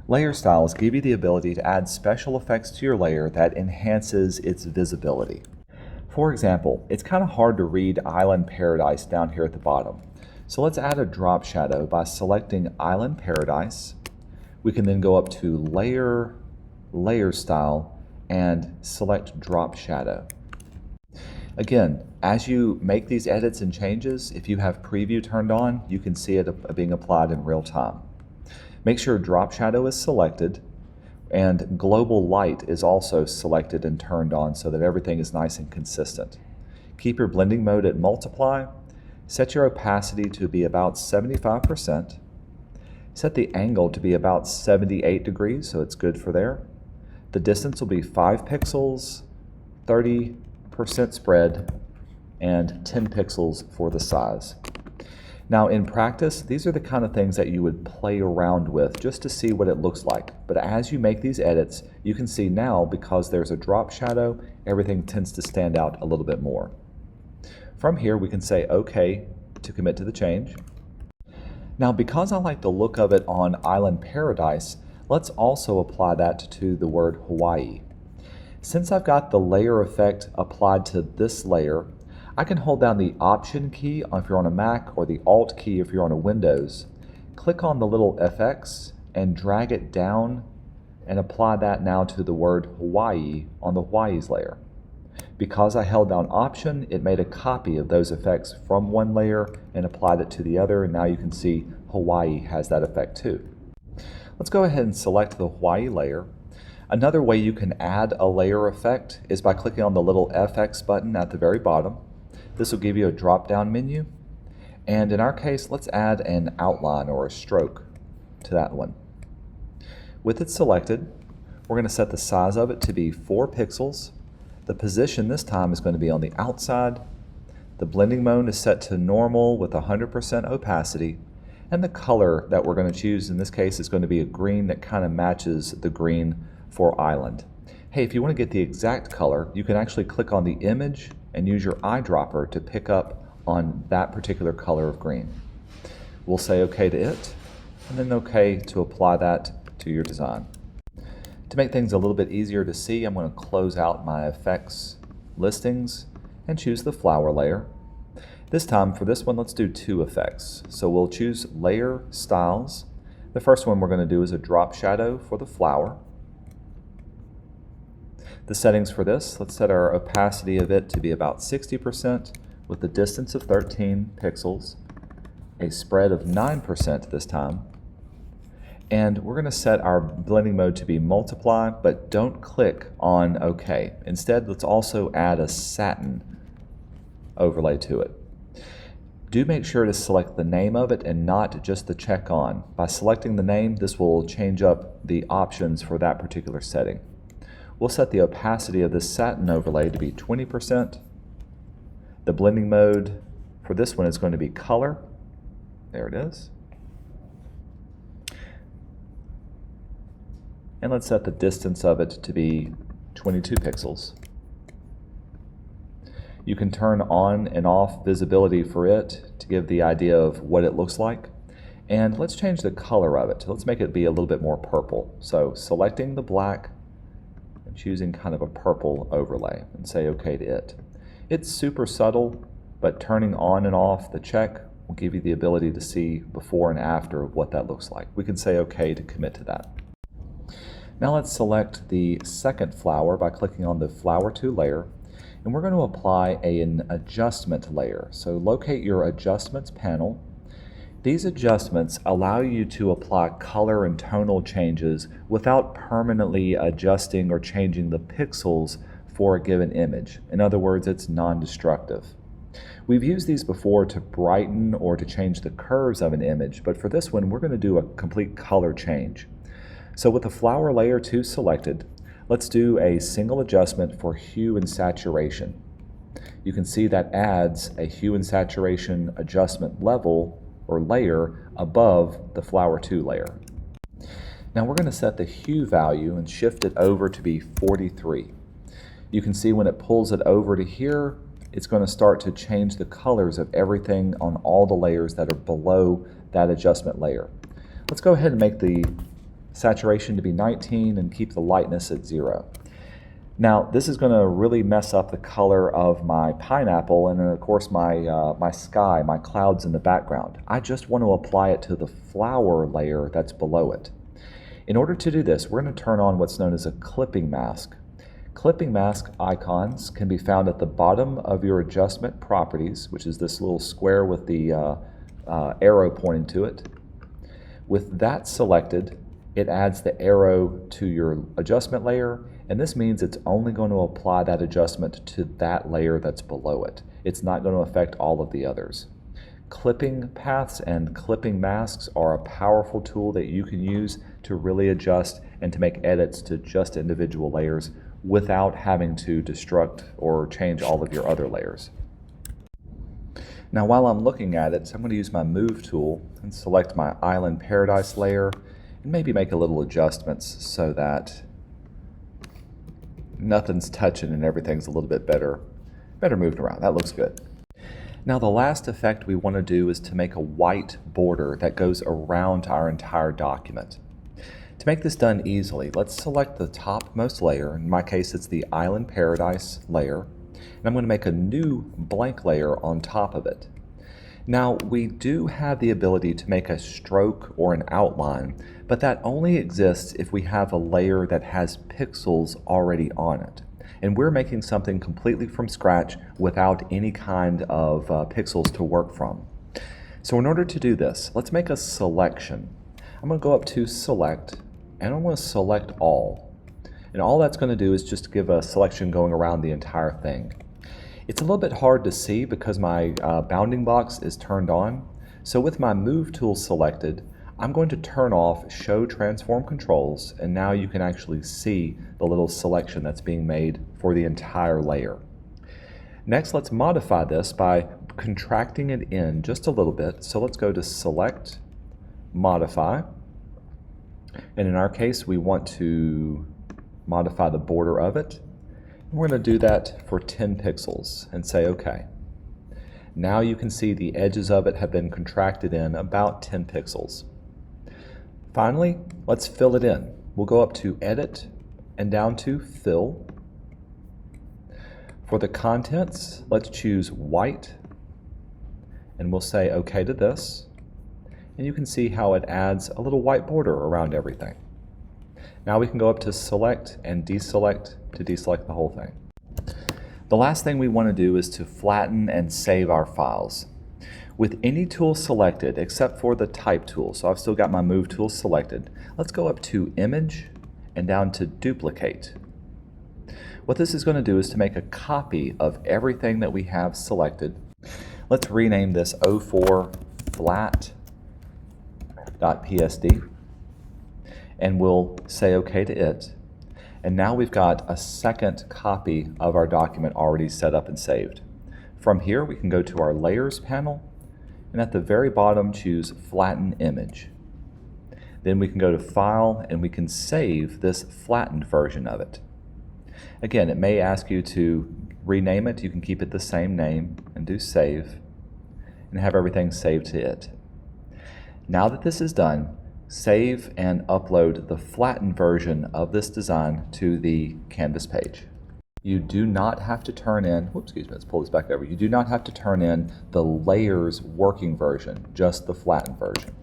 Layer styles give you the ability to add special effects to your layer that enhances its visibility. For example, it's kind of hard to read Island Paradise down here at the bottom. So let's add a drop shadow by selecting Island Paradise. We can then go up to Layer, Layer Style, and select Drop Shadow. Again, as you make these edits and changes, if you have preview turned on, you can see it being applied in real time. Make sure drop shadow is selected and global light is also selected and turned on so that everything is nice and consistent. Keep your blending mode at multiply. Set your opacity to be about 75%. Set the angle to be about 78 degrees, so it's good for there. The distance will be 5 pixels, 30% spread, and 10 pixels for the size. Now in practice, these are the kind of things that you would play around with just to see what it looks like. But as you make these edits, you can see now because there's a drop shadow, everything tends to stand out a little bit more. From here, we can say OK to commit to the change. Now because I like the look of it on Island Paradise, let's also apply that to the word Hawaii. Since I've got the layer effect applied to this layer, I can hold down the Option key if you're on a Mac or the Alt key if you're on a Windows. Click on the little FX and drag it down and apply that now to the word Hawaii on the Hawaii's layer. Because I held down Option, it made a copy of those effects from one layer and applied it to the other, and now you can see Hawaii has that effect too. Let's go ahead and select the Hawaii layer. Another way you can add a layer effect is by clicking on the little FX button at the very bottom. This will give you a drop-down menu, and in our case, let's add an outline or a stroke to that one. With it selected, we're going to set the size of it to be 4 pixels. The position this time is going to be on the outside. The blending mode is set to normal with 100% opacity, and the color that we're going to choose in this case is going to be a green that kind of matches the green for Island. Hey, if you want to get the exact color, you can actually click on the image and use your eyedropper to pick up on that particular color of green. We'll say OK to it, and then OK to apply that to your design. To make things a little bit easier to see, I'm going to close out my effects listings and choose the flower layer. This time, for this one, let's do 2 effects. So we'll choose Layer Styles. The first one we're going to do is a drop shadow for the flower. The settings for this, let's set our opacity of it to be about 60% with a distance of 13 pixels, a spread of 9% this time, and we're going to set our blending mode to be multiply, but don't click on OK. Instead, let's also add a satin overlay to it. Do make sure to select the name of it and not just the check on. By selecting the name, this will change up the options for that particular setting. We'll set the opacity of this satin overlay to be 20%. The blending mode for this one is going to be color. There it is. And let's set the distance of it to be 22 pixels. You can turn on and off visibility for it to give the idea of what it looks like. And let's change the color of it. Let's make it be a little bit more purple. So selecting the black, choosing kind of a purple overlay and say OK to it. It's super subtle, but turning on and off the check will give you the ability to see before and after of what that looks like. We can say OK to commit to that. Now let's select the second flower by clicking on the Flower 2 layer, and we're going to apply an adjustment layer. So locate your Adjustments panel. These adjustments allow you to apply color and tonal changes without permanently adjusting or changing the pixels for a given image. In other words, it's non-destructive. We've used these before to brighten or to change the curves of an image, but for this one, we're going to do a complete color change. So with the Flower Layer 2 selected, let's do a single adjustment for hue and saturation. You can see that adds a hue and saturation adjustment level or layer above the Flower 2 layer. Now we're going to set the hue value and shift it over to be 43. You can see when it pulls it over to here, it's going to start to change the colors of everything on all the layers that are below that adjustment layer. Let's go ahead and make the saturation to be 19, and keep the lightness at 0. Now, this is going to really mess up the color of my pineapple and of course my sky, my clouds in the background. I just want to apply it to the flower layer that's below it. In order to do this, we're going to turn on what's known as a clipping mask. Clipping mask icons can be found at the bottom of your adjustment properties, which is this little square with the arrow pointing to it. With that selected, it adds the arrow to your adjustment layer, and this means it's only going to apply that adjustment to that layer that's below it. It's not going to affect all of the others. Clipping paths and clipping masks are a powerful tool that you can use to really adjust and to make edits to just individual layers without having to destruct or change all of your other layers. Now while I'm looking at it, I'm going to use my Move tool and select my Island Paradise layer and maybe make a little adjustments so that nothing's touching and everything's a little bit better moved around. That looks good. Now the last effect we want to do is to make a white border that goes around our entire document. To make this done easily, let's select the topmost layer. In my case, it's the Island Paradise layer. And I'm going to make a new blank layer on top of it. Now, we do have the ability to make a stroke or an outline, but that only exists if we have a layer that has pixels already on it. And we're making something completely from scratch without any kind of pixels to work from. So in order to do this, let's make a selection. I'm going to go up to Select, and I'm going to select All. And all that's going to do is just give a selection going around the entire thing. It's a little bit hard to see because my bounding box is turned on. So with my Move tool selected, I'm going to turn off Show Transform Controls, and now you can actually see the little selection that's being made for the entire layer. Next, let's modify this by contracting it in just a little bit. So let's go to Select, Modify, and in our case we want to modify the border of it. We're going to do that for 10 pixels and say OK. Now you can see the edges of it have been contracted in about 10 pixels. Finally, let's fill it in. We'll go up to Edit and down to Fill. For the contents, let's choose white and we'll say OK to this. And you can see how it adds a little white border around everything. Now we can go up to Select and Deselect to deselect the whole thing. The last thing we want to do is to flatten and save our files. With any tool selected except for the Type tool, so I've still got my Move tool selected, let's go up to Image and down to Duplicate. What this is going to do is to make a copy of everything that we have selected. Let's rename this 04 flat.psd. And we'll say OK to it. And now we've got a second copy of our document already set up and saved. From here we can go to our Layers panel and at the very bottom choose Flatten Image. Then we can go to File and we can save this flattened version of it. Again, it may ask you to rename it. You can keep it the same name and do Save and have everything saved to it. Now that this is done, save and upload the flattened version of this design to the Canvas page. You do not have to turn in, let's pull this back over. You do not have to turn in the layers working version, just the flattened version.